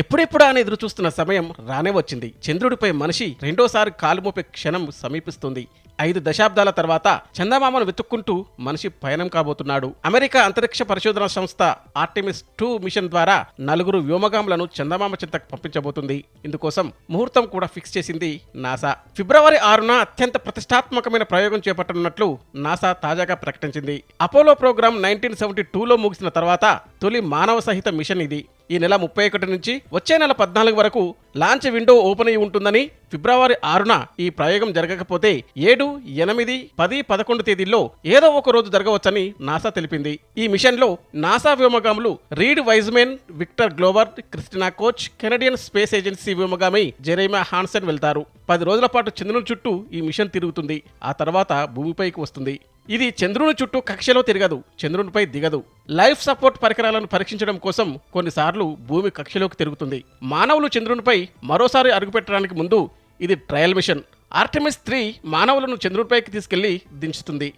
ఎప్పుడెప్పుడా అని ఎదురు చూస్తున్న సమయం రానే వచ్చింది. చంద్రుడిపై మనిషి రెండోసారి కాలు మోపే క్షణం సమీపిస్తుంది. 5 దశాబ్దాల తర్వాత చందమామను వెతుక్కుంటూ మనిషి పయనం కాబోతున్నాడు. అమెరికా అంతరిక్ష పరిశోధన సంస్థ ఆర్టెమిస్ 2 మిషన్ ద్వారా 4 వ్యోమగాములను చందమామ చెంతకు పంపించబోతుంది. ఇందుకోసం ముహూర్తం కూడా ఫిక్స్ చేసింది నాసా. ఫిబ్రవరి 6న అత్యంత ప్రతిష్టాత్మకమైన ప్రయోగం చేపట్టనున్నట్లు నాసా తాజాగా ప్రకటించింది. అపోలో ప్రోగ్రాం 1972లో ముగిసిన తర్వాత తొలి మానవ సహిత మిషన్ ఇది. ఈ నెల 31 నుంచి వచ్చే నెల 14 వరకు లాంచ్ విండో ఓపెన్ అయి ఉంటుందని, ఫిబ్రవరి 6న ఈ ప్రయోగం జరగకపోతే 7, 8, 10, 11 తేదీల్లో ఏదో ఒక రోజు జరగవచ్చని నాసా తెలిపింది. ఈ మిషన్లో నాసా వ్యోమగాములు Reed Wiseman, Victor Glover, Christina Koch, Canadian space agency వ్యోమగామి జెరెమియా హాన్సెన్ వెళ్తారు. 10 రోజుల పాటు చంద్రుని చుట్టూ ఈ మిషన్ తిరుగుతుంది. ఆ తర్వాత భూమిపైకి వస్తుంది. ఇది చంద్రుని చుట్టూ కక్షలో తిరగదు, చంద్రునిపై దిగదు. లైఫ్ సపోర్ట్ పరికరాలను పరీక్షించడం కోసం కొన్నిసార్లు భూమి కక్షలోకి తిరుగుతుంది. మానవులు చంద్రునిపై మరోసారి అడుగుపెట్టడానికి ముందు ఇది ట్రయల్ మిషన్. ఆర్టెమిస్ 3 మానవులను చంద్రునిపైకి తీసుకెళ్లి దించుతుంది.